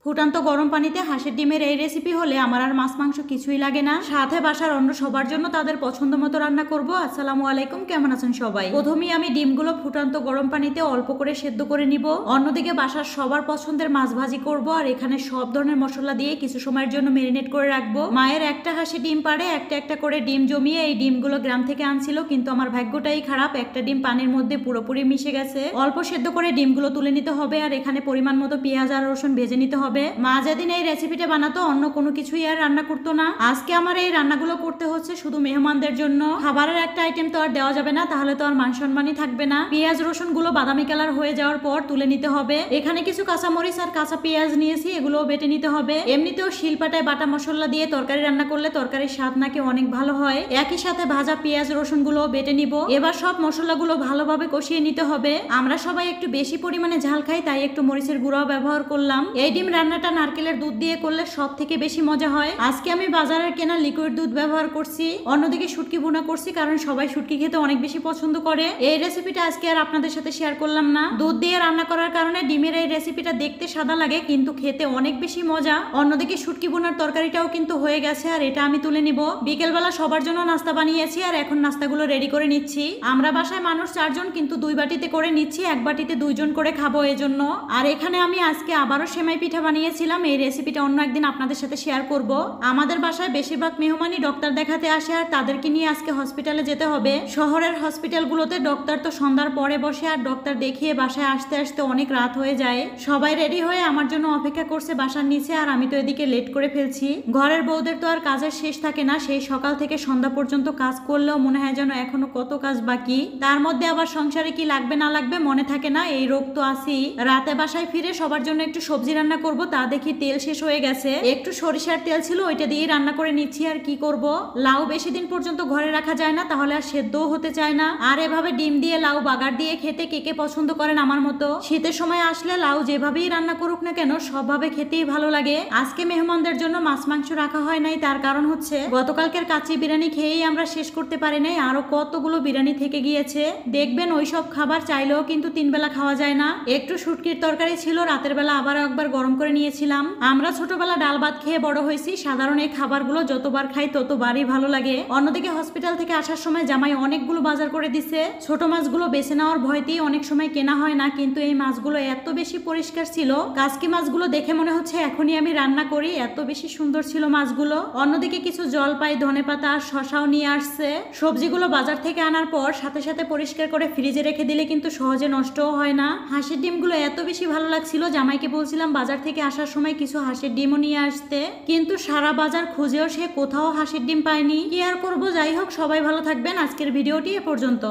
ফুটান্ত গরম পানিতে হাঁসের ডিমের এই রেসিপি হলে আমার আর মাছ মাংস কিছুই লাগে না। সাথে বাসার অন্য সবার জন্য তাদের পছন্দ মতো রান্না করব। আসসালামু আলাইকুম, কেমন আছেন সবাই? প্রথমেই আমি ডিমগুলো ফুটান্ত গরম পানিতে অল্প করে সেদ্ধ করে নিব। অন্যদিকে বাসার সবার পছন্দের মাছ ভাজি করব, আর এখানে সব ধরনের মশলা দিয়ে কিছু সময়ের জন্য মেরিনেট করে রাখবো। মায়ের একটা হাঁসে ডিম পারে, একটা একটা করে ডিম জমিয়ে এই ডিমগুলো গ্রাম থেকে আনছিল, কিন্তু আমার ভাগ্যটাই খারাপ, একটা ডিম পানির মধ্যে পুরোপুরি মিশে গেছে। অল্প সেদ্ধ করে ডিমগুলো তুলে নিতে হবে, আর এখানে পরিমাণ মতো পেঁয়াজ আর রসুন ভেজে নিতে হবে। মা যেদিন এই রেসিপিটা বানাতো অন্য কোনো কিছুই আর রান্না করতো না। আজকে আমার এই রান্নাগুলো করতে হচ্ছে শুধু মেহমানদের জন্য। খাবারের একটা আইটেম তো আর দেওয়া যাবে না, তাহলে তো আর মান সম্মানই থাকবে না। পেঁয়াজ রসুন গুলো বাদামি কালার হয়ে যাওয়ার পর তুলে নিতে হবে। এখানে কিছু কাঁচামরিচ আর কাঁচা পেঁয়াজ নিয়েছি, এগুলো বেটে নিতে হবে। এমনিতেও শিলপাটায় বাটা মশলা দিয়ে তরকারি রান্না করলে তরকারির স্বাদ নাকি অনেক ভালো হয়। একই সাথে ভাজা পেঁয়াজ রসুন গুলো বেটে নিব। এবার সব মশলাগুলো ভালোভাবে কষিয়ে নিতে হবে। আমরা সবাই একটু বেশি পরিমাণে ঝাল খাই, তাই একটু মরিচের গুঁড়াও ব্যবহার করলাম। এই ডিম রান্নাটা নারকেলের দুধ দিয়ে করলে সব থেকে বেশি মজা হয়। আজকে আমি বাজারের কেনা লিকুইড দুধ ব্যবহার করছি। অন্যদিকে শুটকি ভুনা করছি, কারণ সবাই শুটকি খেতে অনেক বেশি পছন্দ করে। এই রেসিপিটা আজকে আর আপনাদের সাথে শেয়ার করলাম না। দুধ দিয়ে রান্না করার কারণে ডিমের এই রেসিপিটা দেখতে সাদা লাগে, কিন্তু খেতে অনেক বেশি মজা। অন্যদিকে শুটকি ভুনার তরকারিটাও কিন্তু হয়ে গেছে, আর এটা আমি তুলে নিব। বিকেলবেলা সবার জন্য নাস্তা বানিয়েছি, আর এখন নাস্তাগুলো রেডি করে নিচ্ছি। আমরা বাসায় মানুষ 4 জন, কিন্তু 2 বাটিতে করে নিচ্ছি, এক বাটিতে 2 জন করে খাবো এজন্য। আর এখানে আমি আজকে আবারও সেমাই পিঠা বানিয়েছিলাম। এই রেসিপিটা অন্য একদিন আপনাদের সাথে শেয়ার করব। আমাদের বাসায় বেশিরভাগ মেহমানই ডক্টর দেখাতে আসে, আর তাদেরকে নিয়ে আজকে হসপিটালে যেতে হবে। শহরের হসপিটালগুলোতে ডক্টর তো সন্ধ্যার পরে বসে, আর ডক্টর দেখিয়ে বাসায় আসতে আসতে অনেক রাত হয়ে যায়। সবাই রেডি হয়ে আমার জন্য অপেক্ষা করছে বাসার নিচে, আর আমি তো এদিকে লেট করে ফেলছি। ঘরের বউদের তো আর কাজের শেষ থাকে না, সেই সকাল থেকে সন্ধ্যা পর্যন্ত কাজ করলেও মনে হয় যেন এখনো কত কাজ বাকি। তার মধ্যে আবার সংসারে কি লাগবে না লাগবে মনে থাকে না, এই রোগ তো আসি। রাতে বাসায় ফিরে সবার জন্য একটু সবজি রান্না করব, তা দেখি তেল শেষ হয়ে গেছে। একটু সরিষার তেল ছিল, ওইটা দিয়ে রান্না করে নিচ্ছি। আর কি করব, লাউ বেশি দিন পর্যন্ত ঘরে রাখা যায় না, তাহলে আর সেদ্ধও হতে চায় না। আর এভাবে ডিম দিয়ে লাউ বাগার দিয়ে খেতে কে কে পছন্দ করেন আমার মতো? শীতের সময় আসলে লাউ যেভাবেই রান্না করুক না কেন, সবভাবে খেতেই ভালো লাগে। আজকে মেহমানদের জন্য মাছ মাংস রাখা হয় নাই, তার কারণ হচ্ছে গতকালকের কাচ্চি বিরিয়ানি খেয়েই আমরা শেষ করতে পারি নাই, আরো কতগুলো বিরিয়ানি থেকে গিয়েছে। দেখবেন ওইসব খাবার চাইলেও কিন্তু 3 বেলা খাওয়া যায় না। একটু শুটকির তরকারি ছিল, রাতের বেলা আবার একবার গরম করে নিয়েছিলাম। আমরা ছোটবেলা ডাল ভাত খেয়ে বড় হয়েছি, সাধারণ এই খাবারগুলো যতবার খাই ততবারই ভালো লাগে। অন্যদিকে হসপিটাল থেকে আসার সময় জামাই অনেকগুলো বাজার করে দিছে। ছোট মাছগুলো বেছে নেওয়ার ভয়তেই অনেক সময় কেনা হয় না, কিন্তু এই মাছগুলো এত বেশি পরিষ্কার ছিল। কাজকি মাছগুলো দেখে মনে হচ্ছে এখনই আমি রান্না করি, এত বেশি সুন্দর ছিল মাছগুলো। অন্যদিকে কিছু জলপাই, ধনেপাতা আর শশাও নিয়ে আসছে। সবজিগুলো বাজার থেকে আনার পর সাথে সাথে পরিষ্কার করে ফ্রিজে রেখে দিলে কিন্তু সহজে নষ্টও হয় না। হাঁসের ডিমগুলো এত বেশি ভালো লাগছিল, জামাইকে বলছিলাম বাজার থেকে আসার সময় কিছু হাঁসের ডিমও নিয়ে আসতে, কিন্তু সারা বাজার খুঁজেও সে কোথাও হাঁসের ডিম পায়নি। কি আর করবো, যাই হোক, সবাই ভালো থাকবেন। আজকের ভিডিওটি এ পর্যন্ত।